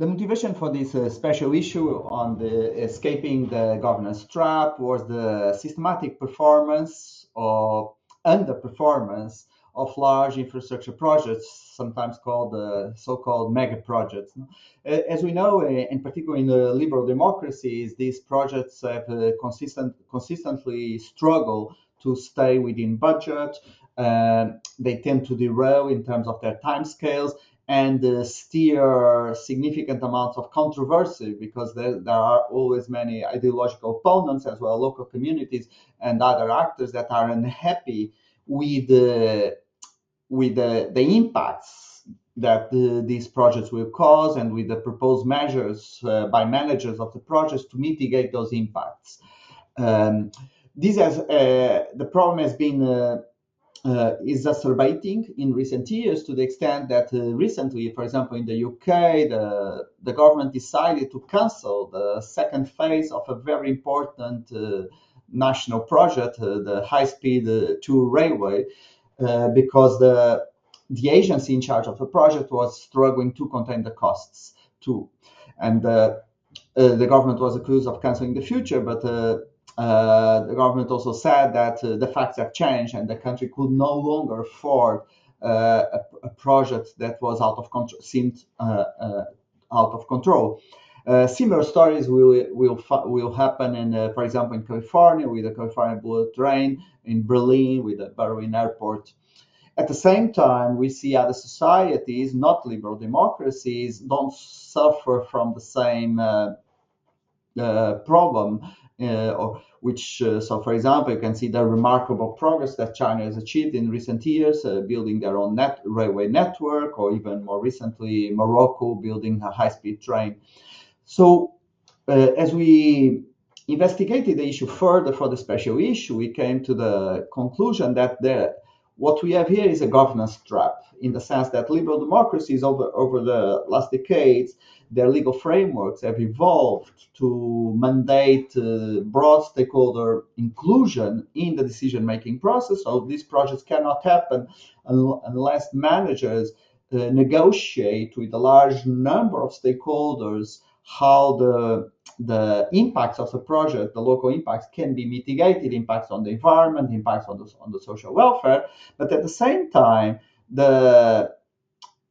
The motivation for this special issue on the escaping the governance trap was the systematic performance or underperformance of large infrastructure projects, sometimes called the so-called megaprojects. As we know, in particular in the liberal democracies, these projects have consistently struggled to stay within budget. They tend to derail in terms of their timescales and steer significant amounts of controversy because there are always many ideological opponents as well, local communities and other actors that are unhappy with the impacts that these projects will cause and with the proposed measures by managers of the projects to mitigate those impacts. The problem has been exacerbating in recent years to the extent that recently, for example, in the UK, the government decided to cancel the second phase of a very important national project, the high-speed 2 railway, because the agency in charge of the project was struggling to contain the costs too. And the government was accused of canceling the future, but the government also said that the facts have changed and the country could no longer afford a project that was seemed out of control. Similar stories will happen in, for example, in California with the California Bullet Train, in Berlin with the Berlin Airport. At the same time, we see other societies, not liberal democracies, don't suffer from the same problem. So for example, you can see the remarkable progress that China has achieved in recent years, building their own railway network, or even more recently, Morocco building a high-speed train. So as we investigated the issue further for the special issue, we came to the conclusion that what we have here is a governance trap, in the sense that liberal democracies over the last decades, their legal frameworks have evolved to mandate broad stakeholder inclusion in the decision-making process. So these projects cannot happen unless managers negotiate with a large number of stakeholders how the impacts of the project, the local impacts, can be mitigated, impacts on the environment, impacts on the social welfare. But at the same time, the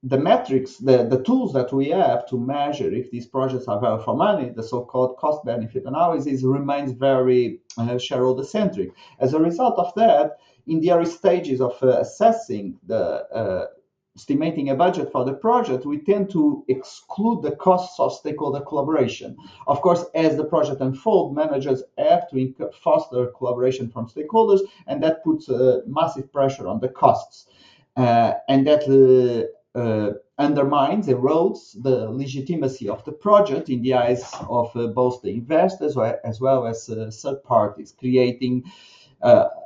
metrics, the tools that we have to measure if these projects are value for money, the so-called cost-benefit analysis, remains very shareholder-centric. As a result of that, in the early stages of assessing estimating a budget for the project, we tend to exclude the costs of stakeholder collaboration. Of course, as the project unfolds, managers have to foster collaboration from stakeholders, and that puts massive pressure on the costs. And that undermines, erodes the legitimacy of the project in the eyes of both the investors as well as third parties, creating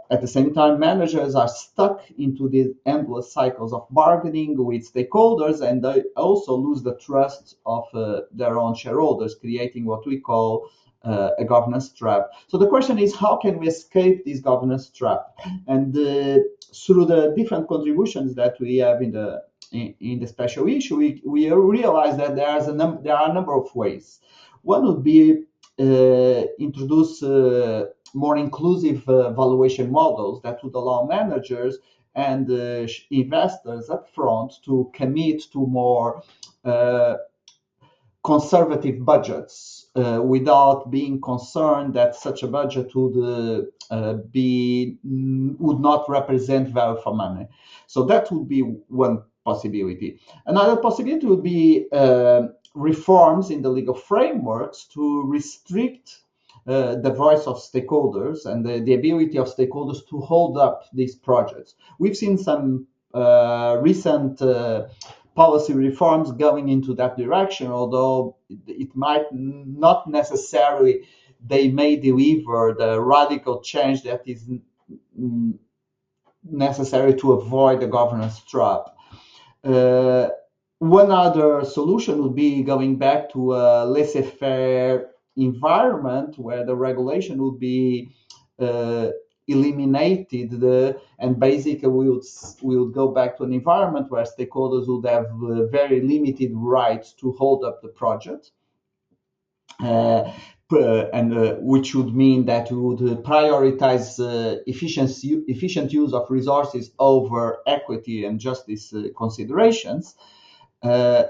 at the same time, managers are stuck into these endless cycles of bargaining with stakeholders, and they also lose the trust of their own shareholders, creating what we call a governance trap. So the question is, how can we escape this governance trap? And through the different contributions that we have in the special issue, we realize that there are a number of ways. One would be introduce more inclusive valuation models that would allow managers and investors upfront to commit to more conservative budgets without being concerned that such a budget would not represent value for money. So that would be one possibility. Another possibility would be reforms in the legal frameworks to restrict the voice of stakeholders and the ability of stakeholders to hold up these projects. We've seen some recent policy reforms going into that direction, although it might not necessarily, they may deliver the radical change that is necessary to avoid the governance trap. One other solution would be going back to a laissez-faire environment where the regulation would be eliminated and basically we would go back to an environment where stakeholders would have very limited rights to hold up the project. Which would mean that we would prioritize efficient use of resources over equity and justice considerations,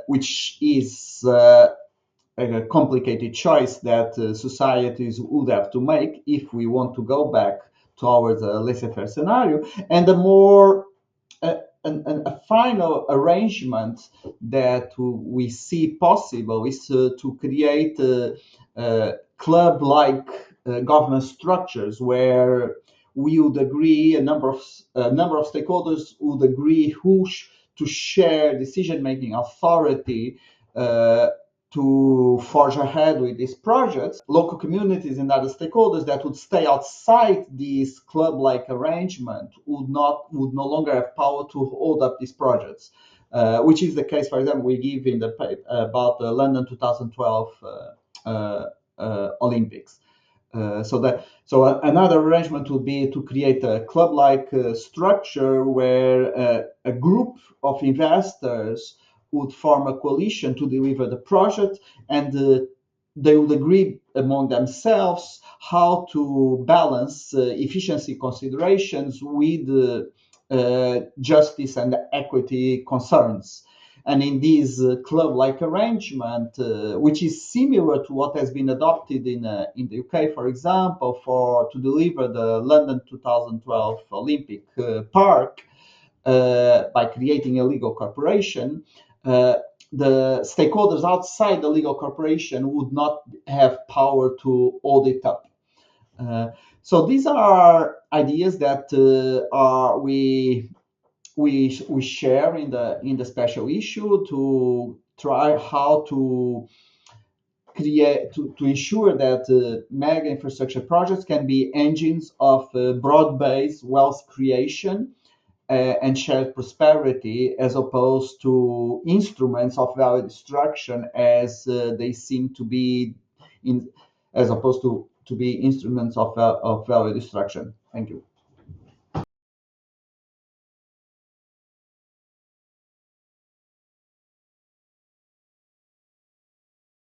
which is a complicated choice that societies would have to make if we want to go back towards a laissez-faire scenario. And a final arrangement that we see possible is to create club-like governance structures where we would agree, a number of stakeholders would agree to share decision-making authority to forge ahead with these projects. Local communities and other stakeholders that would stay outside this club-like arrangement would no longer have power to hold up these projects, which is the case, for example, we give in the paper about the London 2012 Olympics. So another arrangement would be to create a club-like structure where a group of investors would form a coalition to deliver the project, and they would agree among themselves how to balance efficiency considerations with justice and equity concerns. And in this club-like arrangement, which is similar to what has been adopted in the UK, for example, to deliver the London 2012 Olympic Park by creating a legal corporation, the stakeholders outside the legal corporation would not have power to hold it up. So these are ideas that we share in the special issue to try how to create to ensure that mega infrastructure projects can be engines of broad-based wealth creation and shared prosperity, as opposed to instruments of value destruction, as they seem to be as opposed to be instruments of value destruction. Thank you.